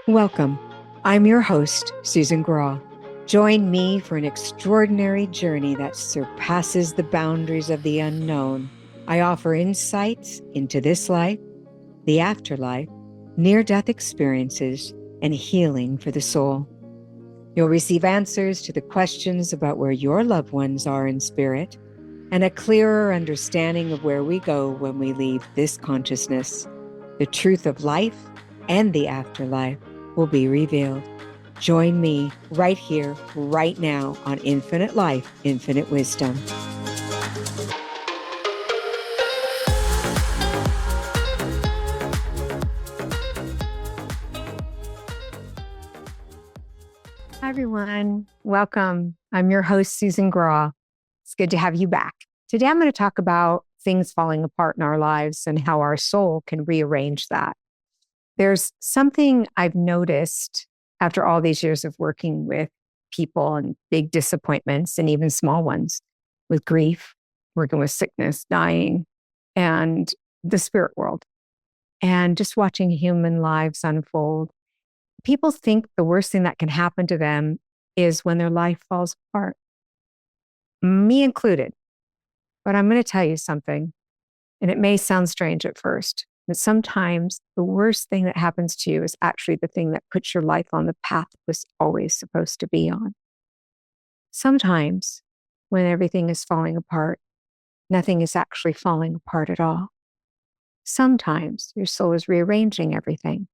Welcome. I'm your host, Susan Graw. Join me for an extraordinary journey that surpasses the boundaries of the unknown. I offer insights into this life, the afterlife, near-death experiences, and healing for the soul. You'll receive answers to the questions about where your loved ones are in spirit, and a clearer understanding of where we go when we leave this consciousness. The truth of life and the afterlife will be revealed. Join me right here, right now on Infinite Life, Infinite Wisdom. Hi, everyone. Welcome. I'm your host, Susan Graw. It's good to have you back. Today, I'm going to talk about things falling apart in our lives and how our soul can rearrange that. There's something I've noticed after all these years of working with people and big disappointments and even small ones, with grief, working with sickness, dying, and the spirit world, and just watching human lives unfold. People think the worst thing that can happen to them is when their life falls apart, me included. But I'm going to tell you something, and it may sound strange at first, but sometimes the worst thing that happens to you is actually the thing that puts your life on the path it was always supposed to be on. Sometimes when everything is falling apart, nothing is actually falling apart at all. Sometimes your soul is rearranging everything.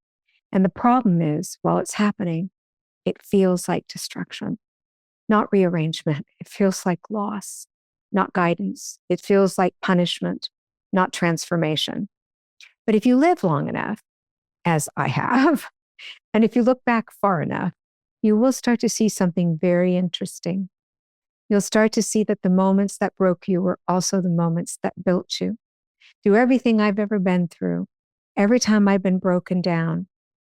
And the problem is, while it's happening, it feels like destruction, not rearrangement. It feels like loss, not guidance. It feels like punishment, not transformation. But if you live long enough, as I have, and if you look back far enough, you will start to see something very interesting. You'll start to see that the moments that broke you were also the moments that built you. Through everything I've ever been through, every time I've been broken down,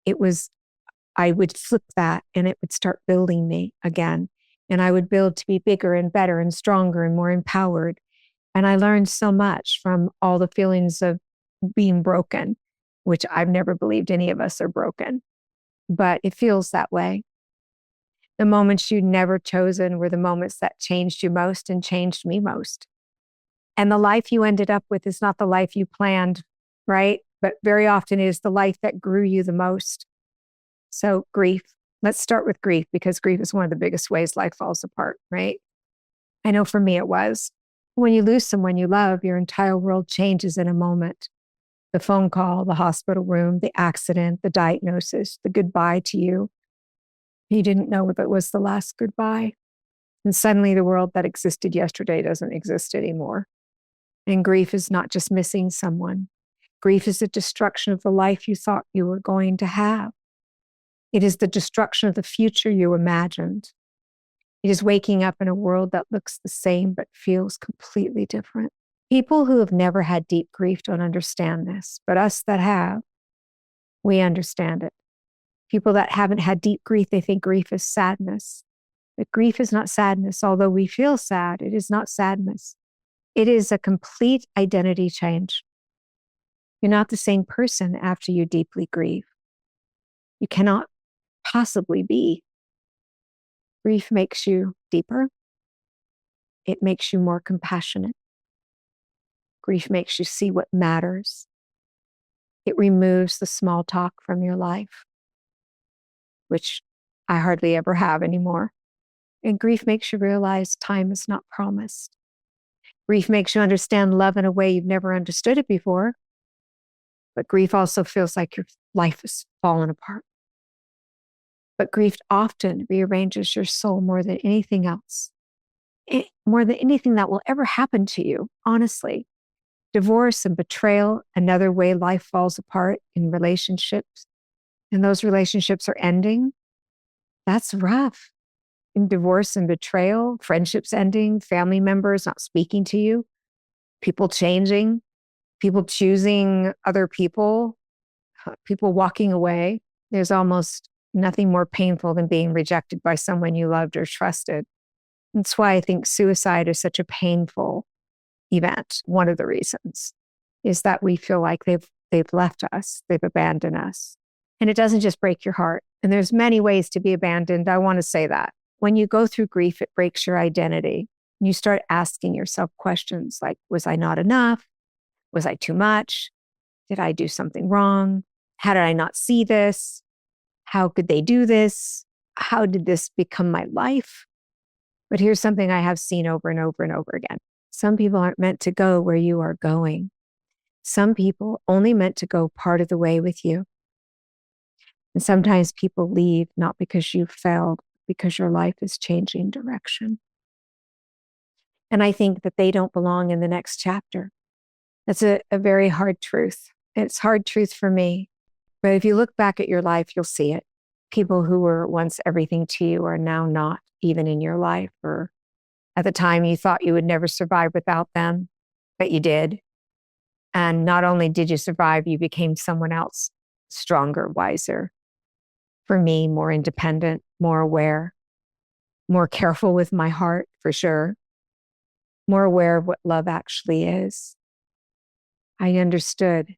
I would flip that and it would start building me again. And I would build to be bigger and better and stronger and more empowered. And I learned so much from all the feelings of being broken, which I've never believed any of us are broken, but it feels that way. The moments you'd never chosen were the moments that changed you most and changed me most. And the life you ended up with is not the life you planned, right? But very often it is the life that grew you the most. So grief, let's start with grief, because grief is one of the biggest ways life falls apart, right? I know for me it was. When you lose someone you love, your entire world changes in a moment. The phone call, the hospital room, the accident, the diagnosis, the goodbye to you. You didn't know if it was the last goodbye. And suddenly the world that existed yesterday doesn't exist anymore. And grief is not just missing someone. Grief is the destruction of the life you thought you were going to have. It is the destruction of the future you imagined. It is waking up in a world that looks the same but feels completely different. People who have never had deep grief don't understand this, but us that have, we understand it. People that haven't had deep grief, they think grief is sadness. But grief is not sadness. Although we feel sad, it is not sadness. It is a complete identity change. You're not the same person after you deeply grieve. You cannot possibly be. Grief makes you deeper. It makes you more compassionate. Grief makes you see what matters. It removes the small talk from your life, which I hardly ever have anymore. And grief makes you realize time is not promised. Grief makes you understand love in a way you've never understood it before. But grief also feels like your life is falling apart. But grief often rearranges your soul more than anything else, more than anything that will ever happen to you, honestly. Divorce and betrayal, another way life falls apart in relationships, and those relationships are ending. That's rough. In divorce and betrayal, friendships ending, family members not speaking to you, people changing, people choosing other people, people walking away. There's almost nothing more painful than being rejected by someone you loved or trusted. That's why I think suicide is such a painful event. One of the reasons is that we feel like they've left us, they've abandoned us. And it doesn't just break your heart. And there's many ways to be abandoned. I want to say that. When you go through grief, it breaks your identity. You start asking yourself questions like, was I not enough? Was I too much? Did I do something wrong? How did I not see this? How could they do this? How did this become my life? But here's something I have seen over and over and over again. Some people aren't meant to go where you are going. Some people only meant to go part of the way with you. And sometimes people leave not because you failed, because your life is changing direction. And I think that they don't belong in the next chapter. That's a very hard truth. It's hard truth for me. But if you look back at your life, you'll see it. People who were once everything to you are now not even in your life, or at the time you thought you would never survive without them, but you did. And not only did you survive, you became someone else, stronger, wiser. For me, more independent, more aware, more careful with my heart, for sure, more aware of what love actually is. I understood.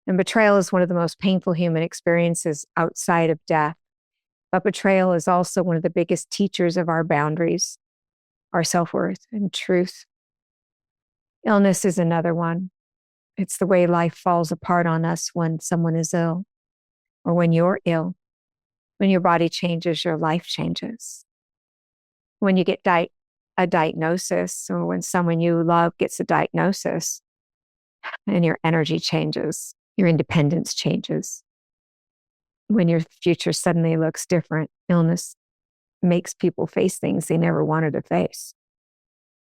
And betrayal is one of the most painful human experiences outside of death. But betrayal is also one of the biggest teachers of our boundaries, our self-worth and truth. Illness is another one. It's the way life falls apart on us when someone is ill, or when you're ill. When your body changes, your life changes. When you get a diagnosis, or when someone you love gets a diagnosis, and your energy changes, your independence changes. When your future suddenly looks different, illness makes people face things they never wanted to face.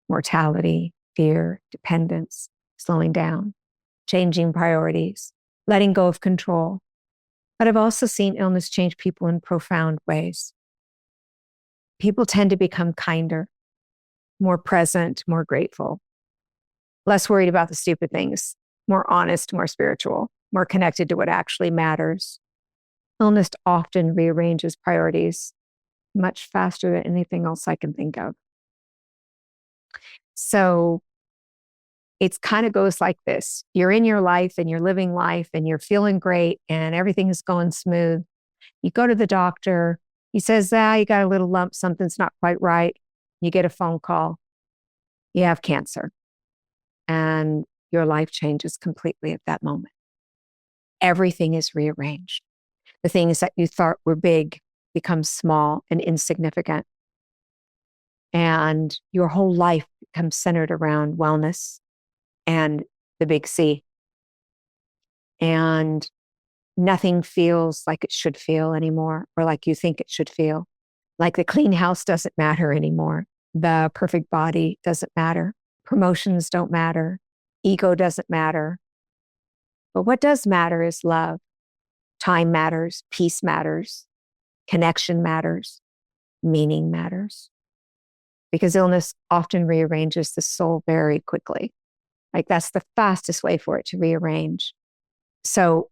Mortality, fear, dependence, slowing down, changing priorities, letting go of control. But I've also seen illness change people in profound ways. People tend to become kinder, more present, more grateful, less worried about the stupid things, more honest, more spiritual, more connected to what actually matters. Illness often rearranges priorities much faster than anything else I can think of. So it kind of goes like this. You're in your life and you're living life and you're feeling great and everything is going smooth. You go to the doctor. He says, you got a little lump. Something's not quite right. You get a phone call. You have cancer. And your life changes completely at that moment. Everything is rearranged. The things that you thought were big become small and insignificant. And your whole life becomes centered around wellness and the big C. And nothing feels like it should feel anymore, or like you think it should feel. Like the clean house doesn't matter anymore. The perfect body doesn't matter. Promotions don't matter. Ego doesn't matter. But what does matter is love. Time matters. Peace matters. Connection matters. Meaning matters. Because illness often rearranges the soul very quickly. Like that's the fastest way for it to rearrange. So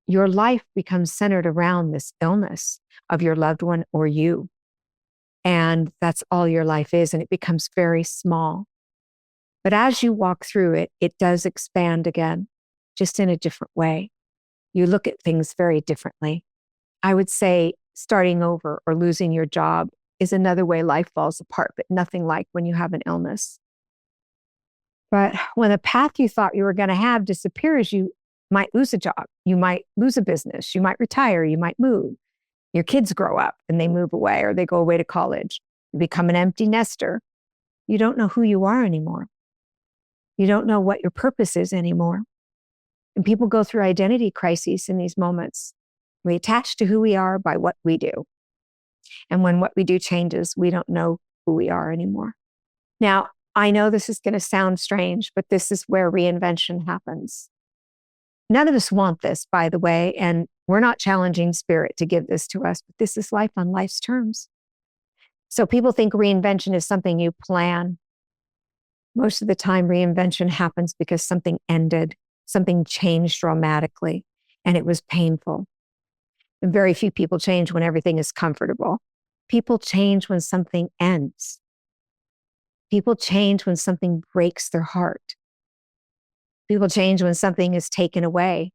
your life becomes centered around this illness of your loved one or you. And that's all your life is. And it becomes very small. But as you walk through it, it does expand again, just in a different way. You look at things very differently. I would say starting over or losing your job is another way life falls apart, but nothing like when you have an illness. But when the path you thought you were going to have disappears, you might lose a job. You might lose a business. You might retire. You might move. Your kids grow up and they move away or they go away to college. You become an empty nester. You don't know who you are anymore. You don't know what your purpose is anymore. And people go through identity crises in these moments. We attach to who we are by what we do. And when what we do changes, we don't know who we are anymore. Now, I know this is going to sound strange, but this is where reinvention happens. None of us want this, by the way, and we're not challenging spirit to give this to us, but this is life on life's terms. So people think reinvention is something you plan. Most of the time, reinvention happens because something ended, something changed dramatically, and it was painful. And very few people change when everything is comfortable. People change when something ends. People change when something breaks their heart. People change when something is taken away.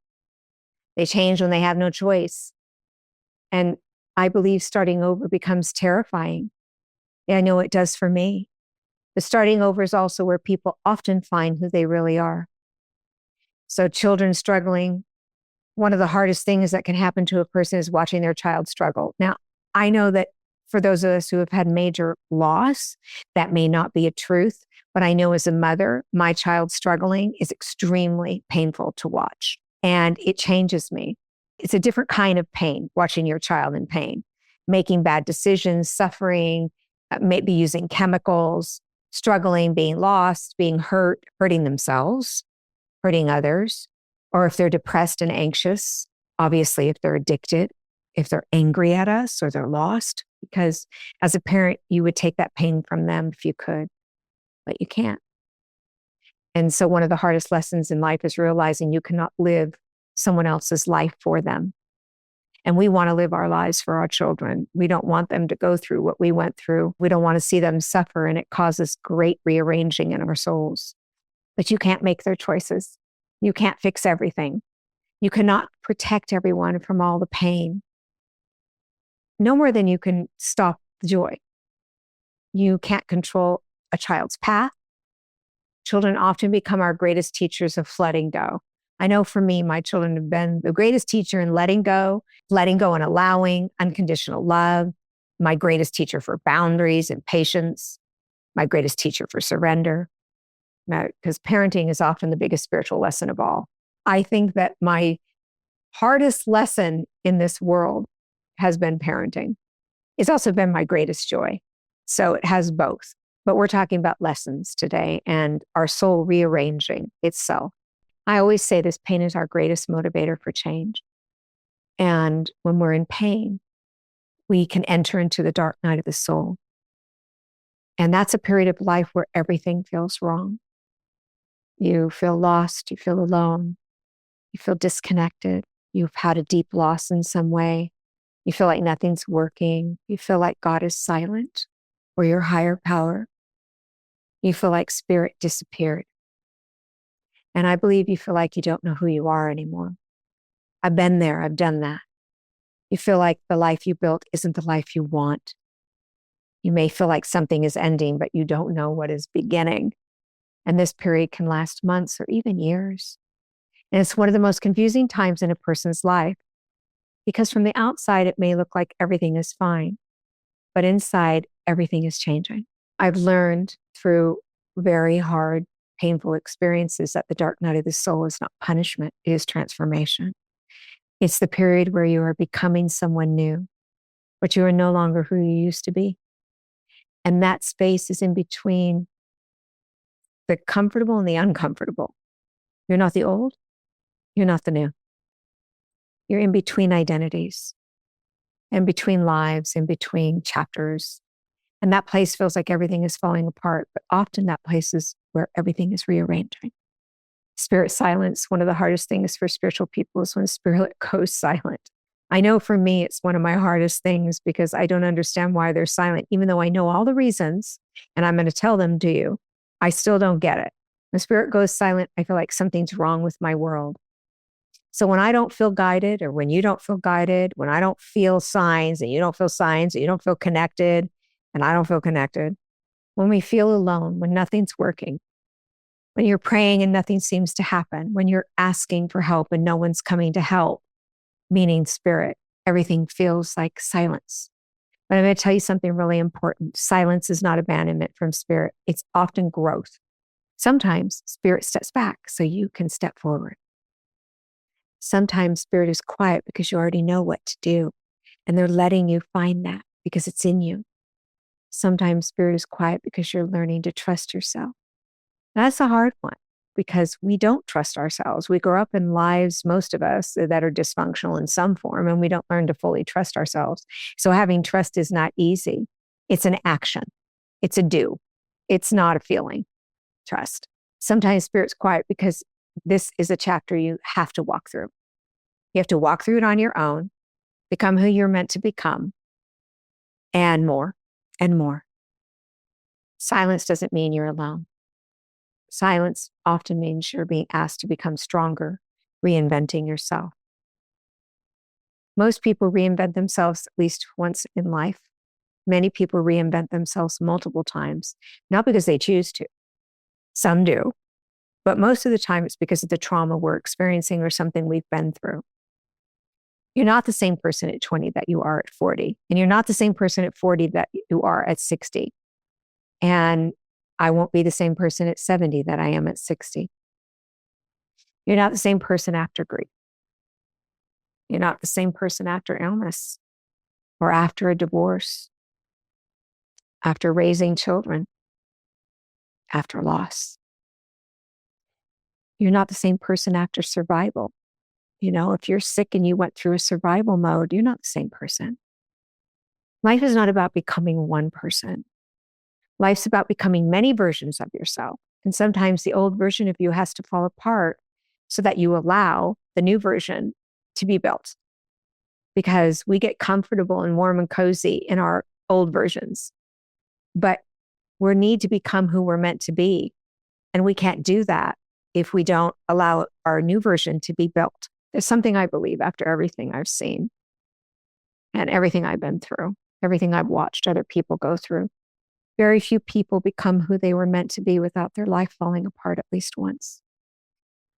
They change when they have no choice. And I believe starting over becomes terrifying. I know it does for me. The starting over is also where people often find who they really are. So children struggling, one of the hardest things that can happen to a person is watching their child struggle. Now, I know that for those of us who have had major loss, that may not be a truth, but I know as a mother, my child struggling is extremely painful to watch, and it changes me. It's a different kind of pain, watching your child in pain, making bad decisions, suffering, maybe using chemicals, struggling, being lost, being hurt, hurting themselves, hurting others, or if they're depressed and anxious, obviously, if they're addicted, if they're angry at us or they're lost, because as a parent, you would take that pain from them if you could, but you can't. And so one of the hardest lessons in life is realizing you cannot live someone else's life for them. And we want to live our lives for our children. We don't want them to go through what we went through. We don't want to see them suffer, and it causes great rearranging in our souls. But you can't make their choices. You can't fix everything. You cannot protect everyone from all the pain. No more than you can stop the joy. You can't control a child's path. Children often become our greatest teachers of letting go. I know for me, my children have been the greatest teacher in letting go and allowing unconditional love, my greatest teacher for boundaries and patience, my greatest teacher for surrender, because parenting is often the biggest spiritual lesson of all. I think that my hardest lesson in this world has been parenting. It's also been my greatest joy. So it has both. But we're talking about lessons today and our soul rearranging itself. I always say this: pain is our greatest motivator for change. And when we're in pain, we can enter into the dark night of the soul. And that's a period of life where everything feels wrong. You feel lost, you feel alone, you feel disconnected, you've had a deep loss in some way, you feel like nothing's working, you feel like God is silent or your higher power, you feel like spirit disappeared. And I believe you feel like you don't know who you are anymore. I've been there, I've done that. You feel like the life you built isn't the life you want. You may feel like something is ending, but you don't know what is beginning. And this period can last months or even years. And it's one of the most confusing times in a person's life, because from the outside, it may look like everything is fine, but inside, everything is changing. I've learned through very hard, painful experiences that the dark night of the soul is not punishment, it is transformation. It's the period where you are becoming someone new, but you are no longer who you used to be. And that space is in between the comfortable and the uncomfortable. You're not the old, you're not the new. You're in between identities, in between lives, in between chapters. And that place feels like everything is falling apart, but often that place is where everything is rearranging. Spirit silence, one of the hardest things for spiritual people is when spirit goes silent. I know for me, it's one of my hardest things because I don't understand why they're silent, even though I know all the reasons, and I'm going to tell them to you. I still don't get it. When spirit goes silent, I feel like something's wrong with my world. So when I don't feel guided, or when you don't feel guided, when I don't feel signs and you don't feel signs, and you don't feel connected and I don't feel connected, when we feel alone, when nothing's working, when you're praying and nothing seems to happen, when you're asking for help and no one's coming to help, meaning spirit, everything feels like silence. But I'm going to tell you something really important. Silence is not abandonment from spirit. It's often growth. Sometimes spirit steps back so you can step forward. Sometimes spirit is quiet because you already know what to do, and they're letting you find that because it's in you. Sometimes spirit is quiet because you're learning to trust yourself. That's a hard one because we don't trust ourselves. We grow up in lives, most of us, that are dysfunctional in some form, and we don't learn to fully trust ourselves. So having trust is not easy. It's an action. It's a do. It's not a feeling. Trust. Sometimes spirit's quiet because this is a chapter you have to walk through. You have to walk through it on your own, become who you're meant to become, and more and more. Silence doesn't mean you're alone. Silence often means you're being asked to become stronger, reinventing yourself. Most people reinvent themselves at least once in life. Many people reinvent themselves multiple times, not because they choose to. Some do, but most of the time it's because of the trauma we're experiencing or something we've been through. You're not the same person at 20 that you are at 40. And you're not the same person at 40 that you are at 60. And I won't be the same person at 70 that I am at 60. You're not the same person after grief. You're not the same person after illness or after a divorce, after raising children, after loss. You're not the same person after survival. If you're sick and you went through a survival mode, you're not the same person. Life is not about becoming one person. Life's about becoming many versions of yourself. And sometimes the old version of you has to fall apart so that you allow the new version to be built. Because we get comfortable and warm and cozy in our old versions. But we need to become who we're meant to be. And we can't do that if we don't allow our new version to be built. There's something I believe after everything I've seen and everything I've been through, everything I've watched other people go through. Very few people become who they were meant to be without their life falling apart at least once.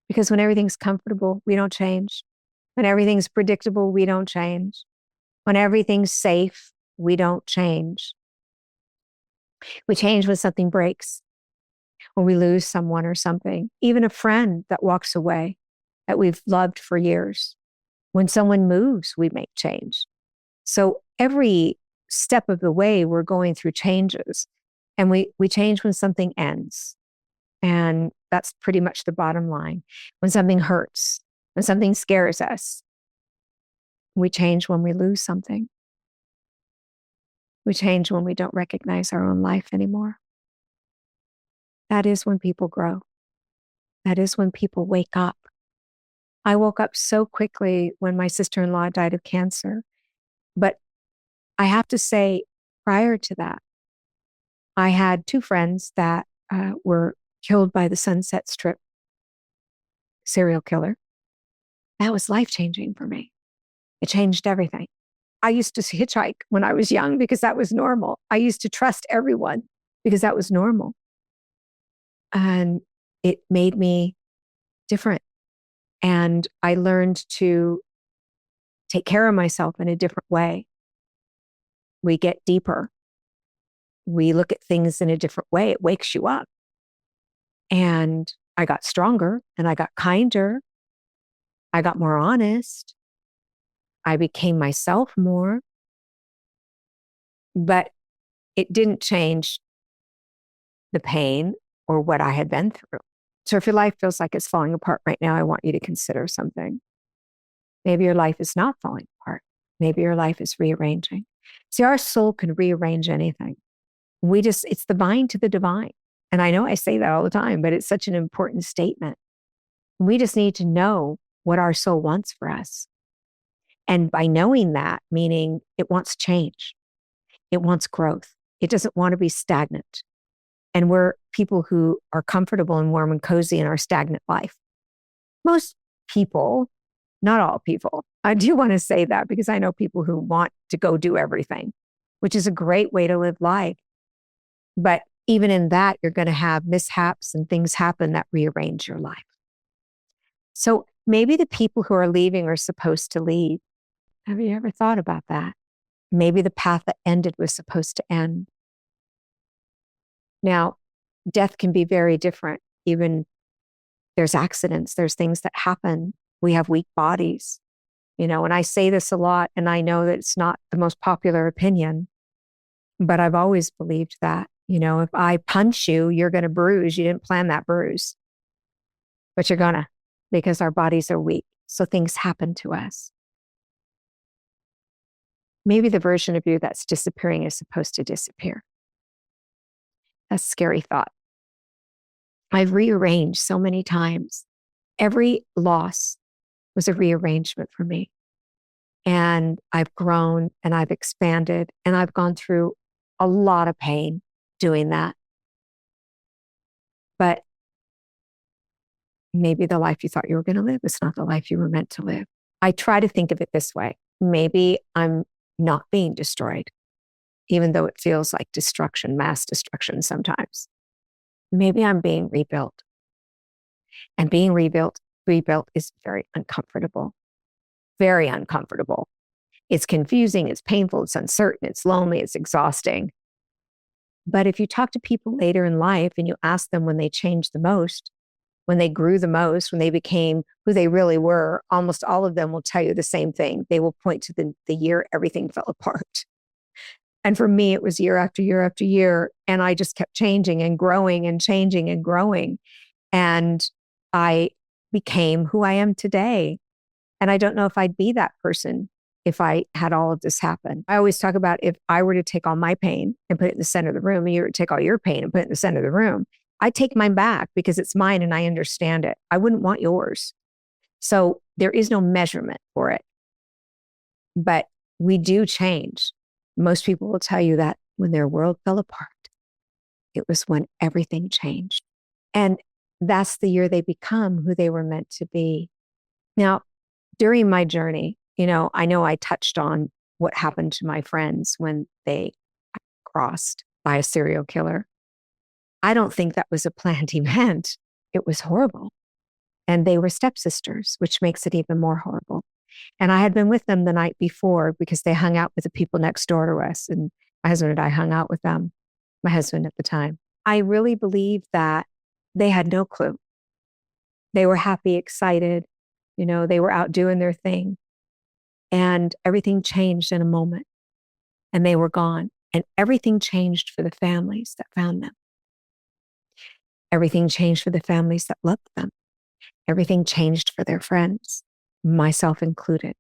Because when everything's comfortable, we don't change. When everything's predictable, we don't change. When everything's safe, we don't change. We change when something breaks, when we lose someone or something, even a friend that walks away that we've loved for years. When someone moves, we make change. So every step of the way, we're going through changes, and we change when something ends. And that's pretty much the bottom line. When something hurts, when something scares us, we change when we lose something. We change when we don't recognize our own life anymore. That is when people grow. That is when people wake up. I woke up so quickly when my sister-in-law died of cancer. But I have to say, prior to that, I had two friends that were killed by the Sunset Strip serial killer. That was life-changing for me. It changed everything. I used to hitchhike when I was young because that was normal. I used to trust everyone because that was normal. And it made me different. And I learned to take care of myself in a different way. We get deeper. We look at things in a different way. It wakes you up. And I got stronger and I got kinder. I got more honest. I became myself more. But it didn't change the pain or what I had been through. So if your life feels like it's falling apart right now, I want you to consider something. Maybe your life is not falling apart. Maybe your life is rearranging. See, our soul can rearrange anything. It's the vine to the divine. And I know I say that all the time, but it's such an important statement. We just need to know what our soul wants for us. And by knowing that, meaning it wants change. It wants growth. It doesn't want to be stagnant. And we're people who are comfortable and warm and cozy in our stagnant life. Most people, not all people, I do want to say that because I know people who want to go do everything, which is a great way to live life. But even in that, you're going to have mishaps and things happen that rearrange your life. So maybe the people who are leaving are supposed to leave. Have you ever thought about that? Maybe the path that ended was supposed to end. Now, death can be very different. Even there's accidents, there's things that happen. We have weak bodies, and I say this a lot, and I know that it's not the most popular opinion, but I've always believed that, if I punch you, you're going to bruise. You didn't plan that bruise, but you're gonna, because our bodies are weak. So things happen to us. Maybe the version of you that's disappearing is supposed to disappear. That's a scary thought. I've rearranged so many times. Every loss was a rearrangement for me. And I've grown and I've expanded and I've gone through a lot of pain doing that. But maybe the life you thought you were going to live is not the life you were meant to live. I try to think of it this way. maybe I'm not being destroyed, even though it feels like destruction, mass destruction sometimes. Maybe I'm being rebuilt. And being rebuilt is very uncomfortable, very uncomfortable. It's confusing, it's painful, it's uncertain, it's lonely, it's exhausting. But if you talk to people later in life and you ask them when they changed the most, when they grew the most, when they became who they really were, almost all of them will tell you the same thing. They will point to the year everything fell apart. And for me, it was year after year after year. And I just kept changing and growing and changing and growing. And I became who I am today. And I don't know if I'd be that person if I had all of this happen. I always talk about if I were to take all my pain and put it in the center of the room, and you were to take all your pain and put it in the center of the room, I'd take mine back because it's mine and I understand it. I wouldn't want yours. So there is no measurement for it. But we do change. Most people will tell you that when their world fell apart, it was when everything changed. And that's the year they become who they were meant to be. Now, during my journey, I know I touched on what happened to my friends when they crossed by a serial killer. I don't think that was a planned event. It was horrible. And they were stepsisters, which makes it even more horrible. And I had been with them the night before because they hung out with the people next door to us. And my husband and I hung out with them, my husband at the time. I really believe that they had no clue. They were happy, excited. They were out doing their thing. And everything changed in a moment. And they were gone. And everything changed for the families that found them. Everything changed for the families that loved them. Everything changed for their friends, myself included.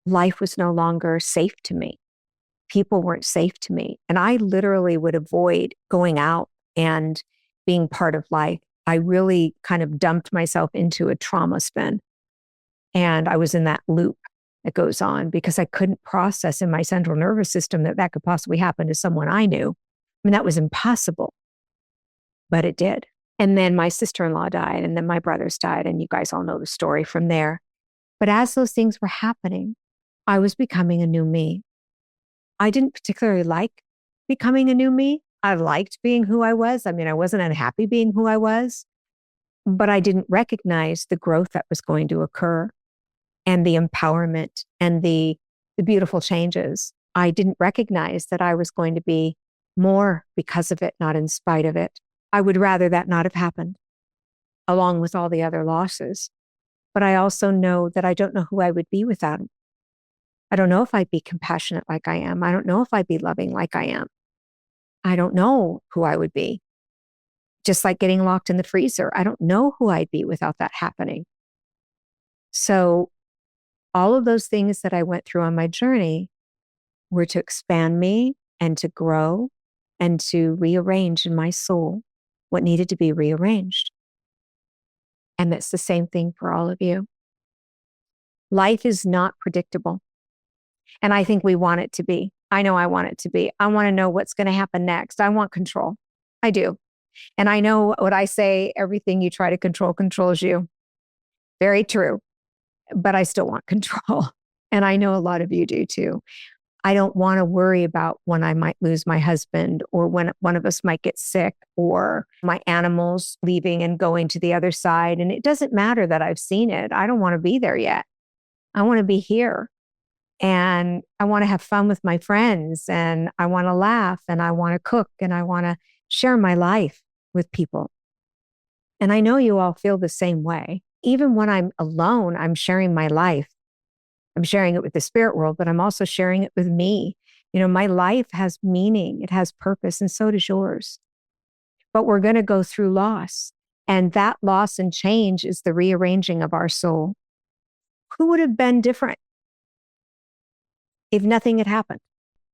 Life was no longer safe to me. People weren't safe to me. And I literally would avoid going out and being part of life. I really kind of dumped myself into a trauma spin. And I was in that loop that goes on because I couldn't process in my central nervous system that could possibly happen to someone I knew. I mean, that was impossible, but it did. And then my sister-in-law died, and then my brothers died, and you guys all know the story from there. But as those things were happening, I was becoming a new me. I didn't particularly like becoming a new me. I liked being who I was. I mean, I wasn't unhappy being who I was, but I didn't recognize the growth that was going to occur and the empowerment and the beautiful changes. I didn't recognize that I was going to be more because of it, not in spite of it. I would rather that not have happened, along with all the other losses. But I also know that I don't know who I would be without him. I don't know if I'd be compassionate like I am. I don't know if I'd be loving like I am. I don't know who I would be. Just like getting locked in the freezer. I don't know who I'd be without that happening. So all of those things that I went through on my journey were to expand me and to grow and to rearrange in my soul what needed to be rearranged. And that's the same thing for all of you. Life is not predictable. And I think we want it to be. I know I want it to be. I want to know what's going to happen next. I want control. I do. And I know what I say, everything you try to control controls you. Very true. But I still want control. And I know a lot of you do too. I don't want to worry about when I might lose my husband or when one of us might get sick or my animals leaving and going to the other side. And it doesn't matter that I've seen it. I don't want to be there yet. I want to be here. And I want to have fun with my friends and I want to laugh and I want to cook and I want to share my life with people. And I know you all feel the same way. Even when I'm alone, I'm sharing my life. I'm sharing it with the spirit world, but I'm also sharing it with me. My life has meaning. It has purpose, and so does yours. But we're going to go through loss. And that loss and change is the rearranging of our soul. Who would have been different if nothing had happened?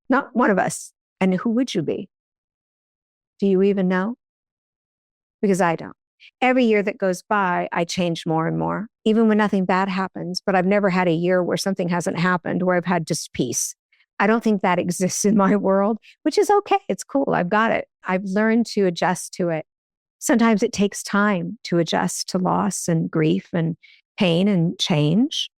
Not one of us. And who would you be? Do you even know? Because I don't. Every year that goes by, I change more and more, even when nothing bad happens. But I've never had a year where something hasn't happened, where I've had just peace. I don't think that exists in my world, which is okay. It's cool. I've got it. I've learned to adjust to it. Sometimes it takes time to adjust to loss and grief and pain and change.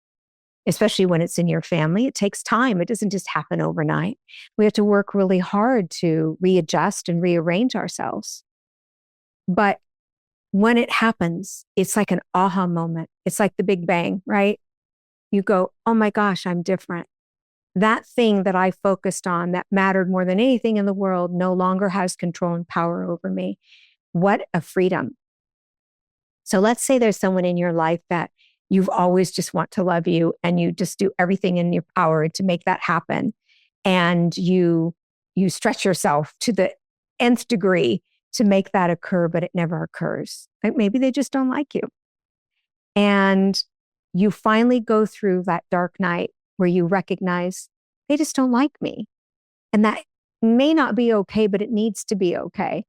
especially when it's in your family. It takes time. It doesn't just happen overnight. We have to work really hard to readjust and rearrange ourselves. But when it happens, it's like an aha moment. It's like the Big Bang, right? You go, oh my gosh, I'm different. That thing that I focused on that mattered more than anything in the world no longer has control and power over me. What a freedom. So let's say there's someone in your life that you've always just want to love you and you just do everything in your power to make that happen. And you stretch yourself to the nth degree to make that occur, but it never occurs. Like maybe they just don't like you. And you finally go through that dark night where you recognize they just don't like me. And that may not be okay, but it needs to be okay.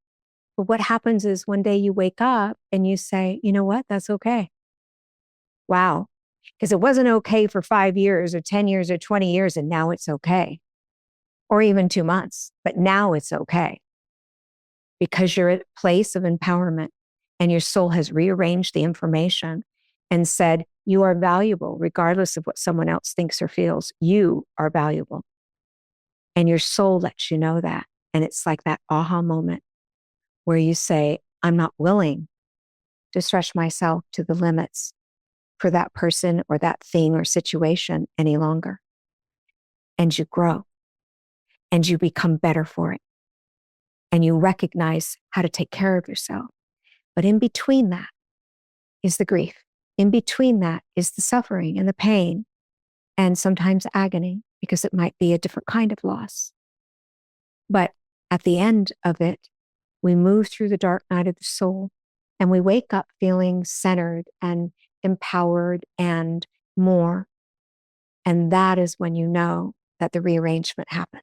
But what happens is one day you wake up and you say, you know what? That's okay. Wow. Because it wasn't okay for 5 years or 10 years or 20 years, and now it's okay. Or even 2 months, but now it's okay. Because you're at a place of empowerment and your soul has rearranged the information and said, you are valuable, regardless of what someone else thinks or feels. You are valuable. And your soul lets you know that. And it's like that aha moment where you say, I'm not willing to stretch myself to the limits for that person or that thing or situation any longer. And you grow and you become better for it. And you recognize how to take care of yourself. But in between that is the grief. In between that is the suffering and the pain and sometimes agony, because it might be a different kind of loss. But at the end of it, we move through the dark night of the soul and we wake up feeling centered and empowered and more. And that is when you know that the rearrangement happened.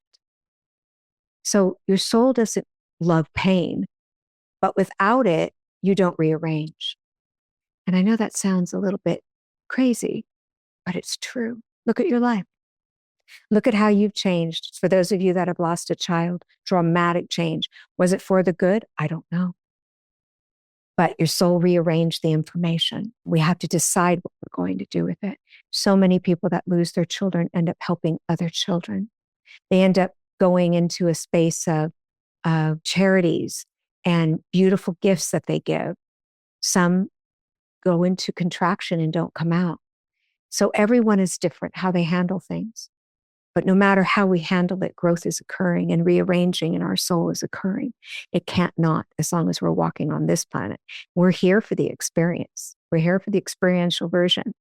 So your soul doesn't love pain, but without it, you don't rearrange. And I know that sounds a little bit crazy, but it's true. Look at your life. Look at how you've changed. For those of you that have lost a child, dramatic change. Was it for the good? I don't know. But your soul rearranged the information. We have to decide what we're going to do with it. So many people that lose their children end up helping other children. They end up going into a space of charities and beautiful gifts that they give. Some go into contraction and don't come out. So everyone is different how they handle things. But no matter how we handle it, growth is occurring and rearranging in our soul is occurring. It can't not, as long as we're walking on this planet. We're here for the experience. We're here for the experiential version.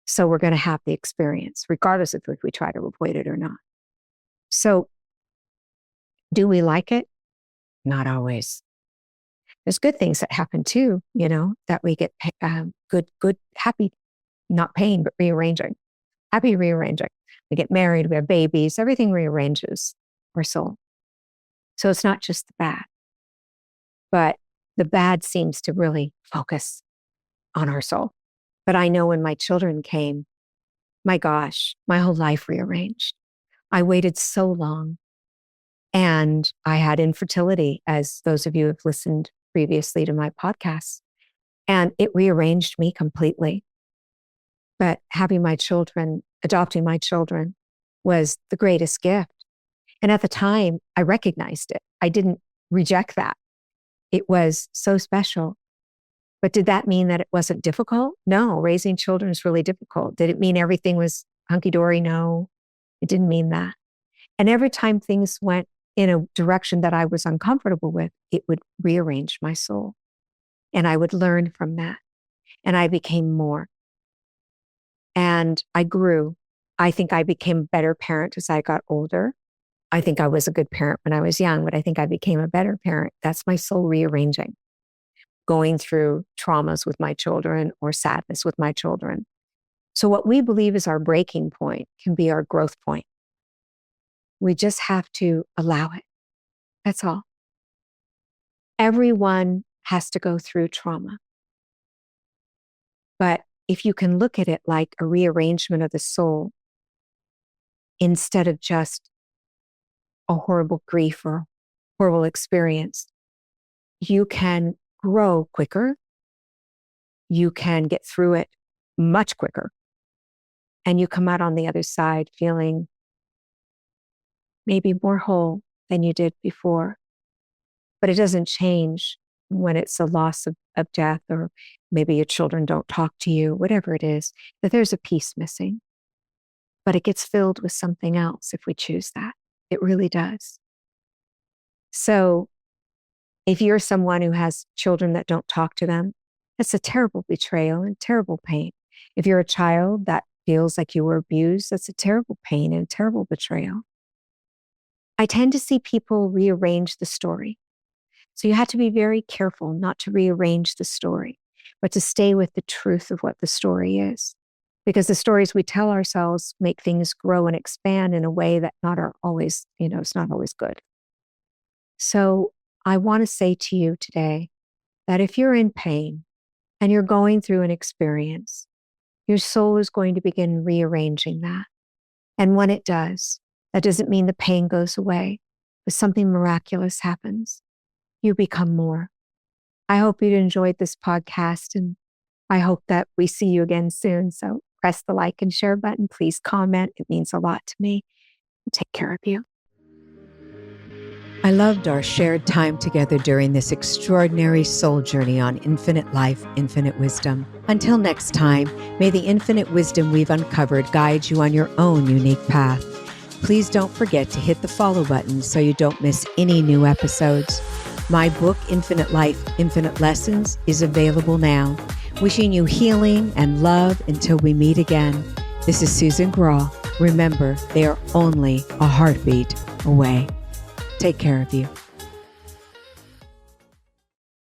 So we're going to have the experience, regardless of if we try to avoid it or not. So do we like it? Not always. There's good things that happen too, that we get good, happy, not pain, but rearranging, happy rearranging. We get married, we have babies, everything rearranges our soul. So it's not just the bad, but the bad seems to really focus on our soul. But I know when my children came, my gosh, my whole life rearranged. I waited so long and I had infertility, as those of you have listened previously to my podcast, and it rearranged me completely. But having my children, adopting my children was the greatest gift. And at the time, I recognized it. I didn't reject that. It was so special. But did that mean that it wasn't difficult? No, raising children is really difficult. Did it mean everything was hunky-dory? No, it didn't mean that. And every time things went in a direction that I was uncomfortable with, it would rearrange my soul. And I would learn from that. And I became more. And I grew. I think I became a better parent as I got older. I think I was a good parent when I was young, but I think I became a better parent. That's my soul rearranging, going through traumas with my children or sadness with my children. So what we believe is our breaking point can be our growth point. We just have to allow it. That's all. Everyone has to go through trauma. But if you can look at it like a rearrangement of the soul, instead of just a horrible grief or horrible experience, you can grow quicker. You can get through it much quicker. And you come out on the other side feeling maybe more whole than you did before. But it doesn't change when it's a loss of death, or maybe your children don't talk to you, whatever it is, that there's a piece missing. But it gets filled with something else if we choose that. It really does. So if you're someone who has children that don't talk to them, that's a terrible betrayal and terrible pain. If you're a child that feels like you were abused, that's a terrible pain and a terrible betrayal. I tend to see people rearrange the story. So you have to be very careful not to rearrange the story, but to stay with the truth of what the story is. Because the stories we tell ourselves make things grow and expand in a way that it's not always good. So I want to say to you today that if you're in pain and you're going through an experience, your soul is going to begin rearranging that. And when it does, that doesn't mean the pain goes away, but something miraculous happens. You become more. I hope you enjoyed this podcast, and I hope that we see you again soon. So press the like and share button. Please comment. It means a lot to me. Take care of you. I loved our shared time together during this extraordinary soul journey on infinite life, infinite wisdom. Until next time, may the infinite wisdom we've uncovered guide you on your own unique path. Please don't forget to hit the follow button so you don't miss any new episodes. My book, Infinite Life, Infinite Lessons, is available now. Wishing you healing and love until we meet again. This is Susan Graw. Remember, they are only a heartbeat away. Take care of you.